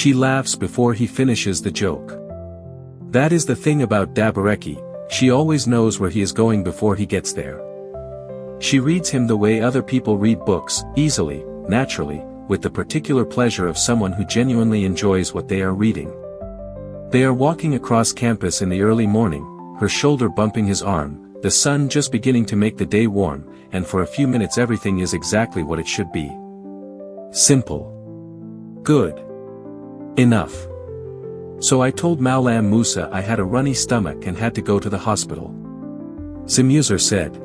She laughs before he finishes the joke. That is the thing about Dabareki, she always knows where he is going before he gets there. She reads him the way other people read books, easily, naturally, with the particular pleasure of someone who genuinely enjoys what they are reading. They are walking across campus in the early morning, her shoulder bumping his arm, the sun just beginning to make the day warm, and for a few minutes everything is exactly what it should be. Simple. Good. Enough. So I told Maulam Musa I had a runny stomach and had to go to the hospital. Zimuzor said.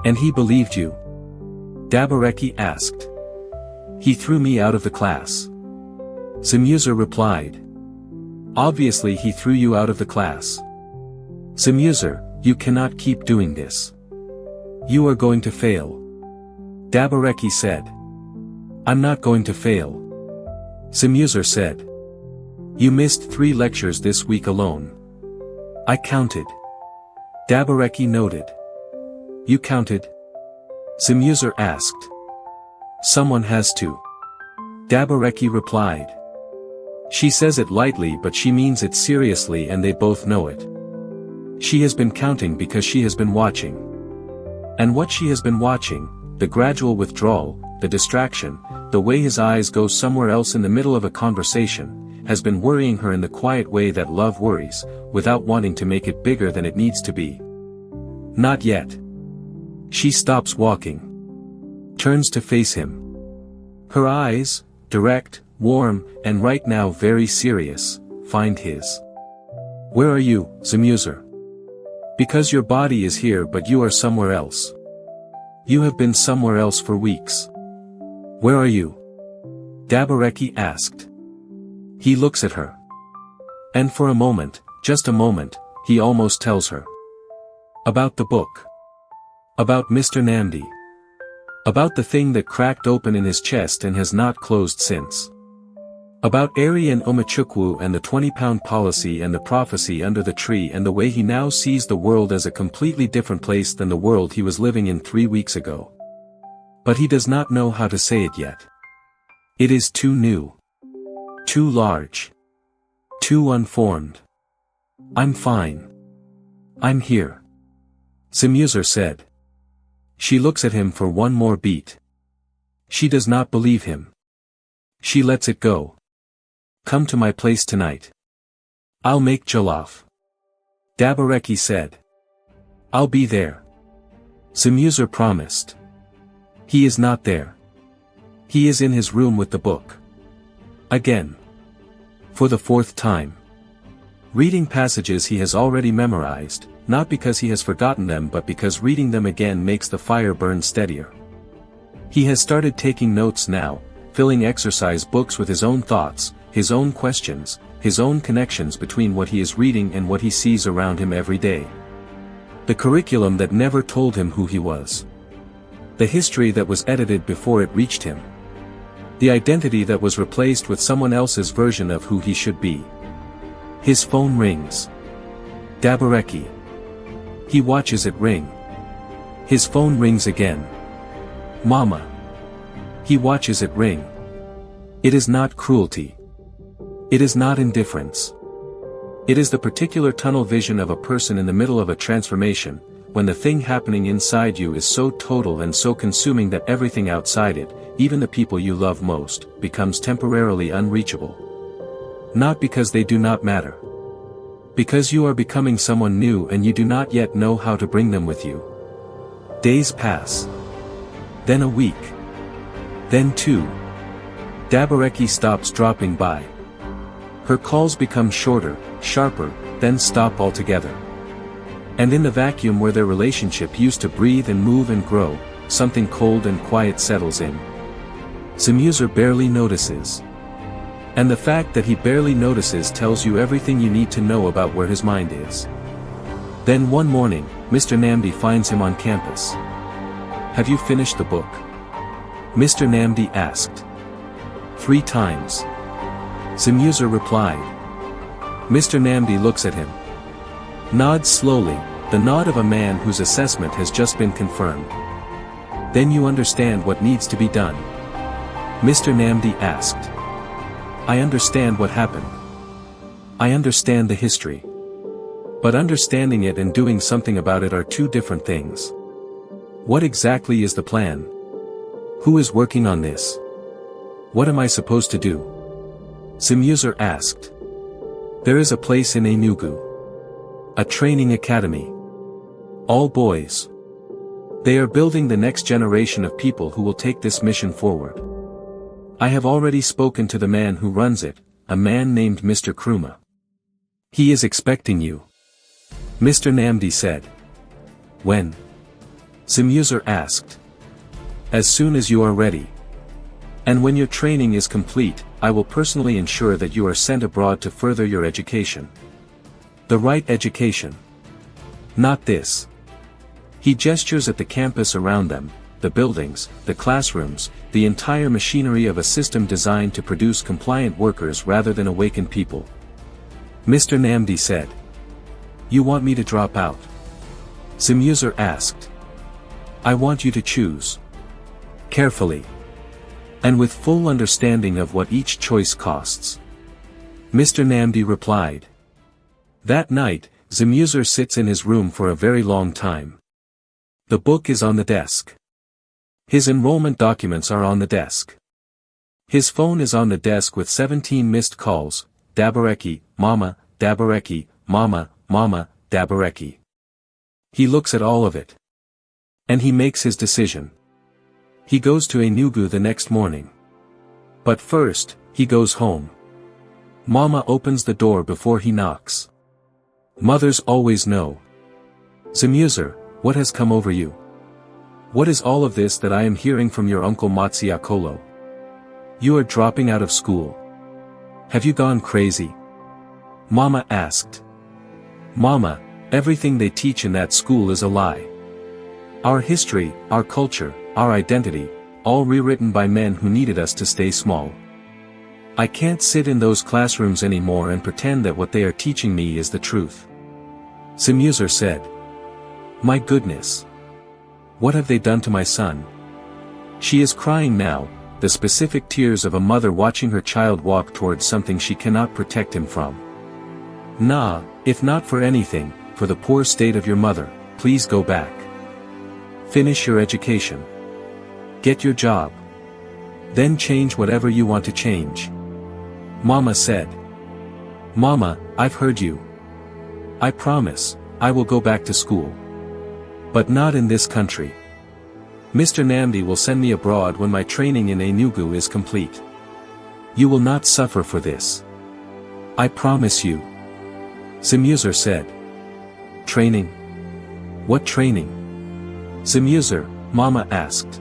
And he believed you? Dabareki asked. He threw me out of the class. Zimuzor replied. Obviously he threw you out of the class. Zimuzor, you cannot keep doing this. You are going to fail. Dabareki said. I'm not going to fail. Zimuzor said. You missed 3 lectures this week alone. I counted. Dabareki noted. You counted? Zimuzor asked. Someone has to. Dabareki replied. She says it lightly but she means it seriously and they both know it. She has been counting because she has been watching. And what she has been watching, the gradual withdrawal, the distraction, the way his eyes go somewhere else in the middle of a conversation, has been worrying her in the quiet way that love worries, without wanting to make it bigger than it needs to be. Not yet. She stops walking. Turns to face him. Her eyes, direct, warm, and right now very serious, find his. Where are you, Zimuzor? Because your body is here but you are somewhere else. You have been somewhere else for weeks. Where are you? Dabareki asked. He looks at her. And for a moment, just a moment, he almost tells her. About the book. About Mr. Namdi. About the thing that cracked open in his chest and has not closed since. About Eri and Omachukwu and the 20-pound policy and the prophecy under the tree and the way he now sees the world as a completely different place than the world he was living in 3 weeks ago. But he does not know how to say it yet. It is too new. Too large. Too unformed. I'm fine. I'm here. Zimuzor said. She looks at him for one more beat. She does not believe him. She lets it go. Come to my place tonight. I'll make jollof. Dabareki said. I'll be there. Zimuzor promised. He is not there. He is in his room with the book. Again. For the 4th time. Reading passages he has already memorized, not because he has forgotten them but because reading them again makes the fire burn steadier. He has started taking notes now, filling exercise books with his own thoughts, his own questions, his own connections between what he is reading and what he sees around him every day. The curriculum that never told him who he was. The history that was edited before it reached him. The identity that was replaced with someone else's version of who he should be. His phone rings. Dabareki. He watches it ring. His phone rings again. Mama. He watches it ring. It is not cruelty. It is not indifference. It is the particular tunnel vision of a person in the middle of a transformation, when the thing happening inside you is so total and so consuming that everything outside it, even the people you love most, becomes temporarily unreachable. Not because they do not matter. Because you are becoming someone new and you do not yet know how to bring them with you. Days pass. Then a week. Then 2. Dabareki stops dropping by. Her calls become shorter, sharper, then stop altogether. And in the vacuum where their relationship used to breathe and move and grow, something cold and quiet settles in. Zimuzor barely notices. And the fact that he barely notices tells you everything you need to know about where his mind is. Then one morning, Mr. Namdi finds him on campus. Have you finished the book? Mr. Namdi asked. 3 times. Zimuzor replied. Mr. Namdi looks at him. Nods slowly, the nod of a man whose assessment has just been confirmed. Then you understand what needs to be done. Mr. Namdi asked. I understand what happened. I understand the history. But understanding it and doing something about it are two different things. What exactly is the plan? Who is working on this? What am I supposed to do? Zimuzor asked. There is a place in Enugu. A training academy. All boys. They are building the next generation of people who will take this mission forward. I have already spoken to the man who runs it, a man named Mr. Kruma. He is expecting you. Mr. Namdi said. When? Zimuzor asked. As soon as you are ready. And when your training is complete, I will personally ensure that you are sent abroad to further your education. The right education. Not this. He gestures at the campus around them, the buildings, the classrooms, the entire machinery of a system designed to produce compliant workers rather than awaken people. Mr. Namdi said. You want me to drop out? Zimuzor asked. I want you to choose. Carefully. And with full understanding of what each choice costs. Mr. Namdi replied. That night, Zimuzor sits in his room for a very long time. The book is on the desk. His enrollment documents are on the desk. His phone is on the desk with 17 missed calls, Dabareki, Mama, Mama, Dabareki. He looks at all of it. And he makes his decision. He goes to Enugu the next morning. But first, he goes home. Mama opens the door before he knocks. Mothers always know. Zimuzor, what has come over you? What is all of this that I am hearing from your uncle Matsiakolo? You are dropping out of school. Have you gone crazy? Mama asked. Mama, everything they teach in that school is a lie. Our history, our culture, our identity, all rewritten by men who needed us to stay small. I can't sit in those classrooms anymore and pretend that what they are teaching me is the truth. Zimuzor said. My goodness. What have they done to my son? She is crying now, the specific tears of a mother watching her child walk towards something she cannot protect him from. Nah, if not for anything, for the poor state of your mother, please go back. Finish your education. Get your job. Then change whatever you want to change. Mama said. Mama, I've heard you. I promise, I will go back to school. But not in this country. Mr. Namdi will send me abroad when my training in Enugu is complete. You will not suffer for this. I promise you. Zimuzor said. Training? What training? Zimuzor, Mama asked.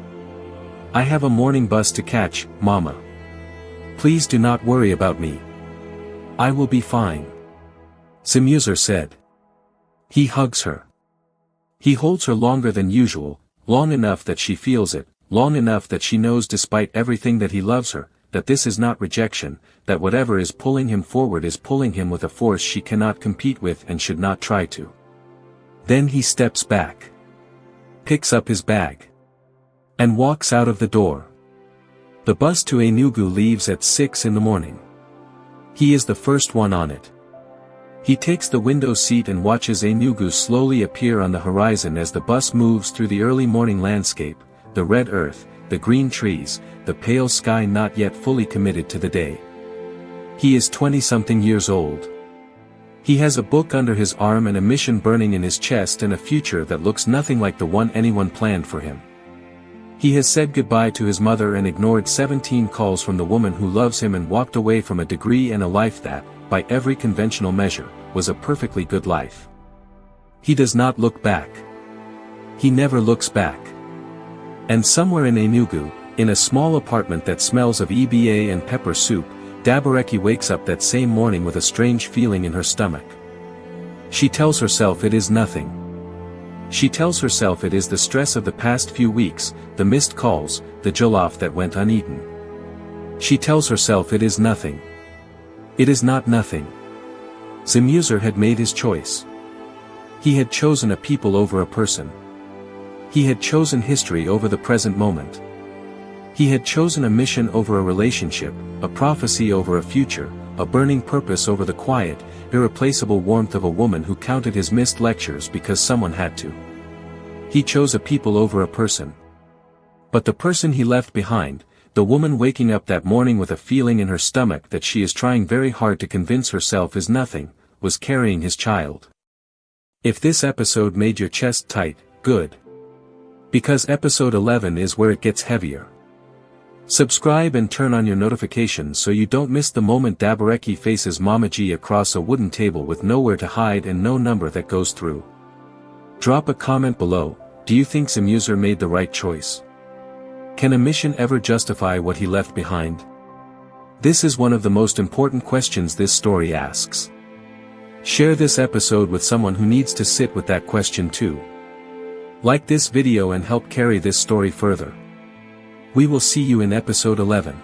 I have a morning bus to catch, Mama. Please do not worry about me. I will be fine. Zimuzor said. He hugs her. He holds her longer than usual, long enough that she feels it, long enough that she knows despite everything that he loves her, that this is not rejection, that whatever is pulling him forward is pulling him with a force she cannot compete with and should not try to. Then he steps back. Picks up his bag. And walks out of the door. The bus to Enugu leaves at 6 in the morning. He is the first one on it. He takes the window seat and watches Enugu slowly appear on the horizon as the bus moves through the early morning landscape, the red earth, the green trees, the pale sky not yet fully committed to the day. He is 20-something years old. He has a book under his arm and a mission burning in his chest and a future that looks nothing like the one anyone planned for him. He has said goodbye to his mother and ignored 17 calls from the woman who loves him and walked away from a degree and a life that, by every conventional measure, was a perfectly good life. He does not look back. He never looks back. And somewhere in Enugu, in a small apartment that smells of EBA and pepper soup, Dabareki wakes up that same morning with a strange feeling in her stomach. She tells herself it is nothing. She tells herself it is the stress of the past few weeks, the missed calls, the jollof that went uneaten. She tells herself it is nothing. It is not nothing. Zimuzor had made his choice. He had chosen a people over a person. He had chosen history over the present moment. He had chosen a mission over a relationship, a prophecy over a future, a burning purpose over the quiet, irreplaceable warmth of a woman who counted his missed lectures because someone had to. He chose a people over a person. But the person he left behind, the woman waking up that morning with a feeling in her stomach that she is trying very hard to convince herself is nothing, was carrying his child. If this episode made your chest tight, good. Because episode 11 is where it gets heavier. Subscribe and turn on your notifications so you don't miss the moment Dabareki faces Mama G across a wooden table with nowhere to hide and no number that goes through. Drop a comment below. Do you think Zimuzor made the right choice? Can a mission ever justify what he left behind? This is one of the most important questions this story asks. Share this episode with someone who needs to sit with that question too. Like this video and help carry this story further. We will see you in episode 11.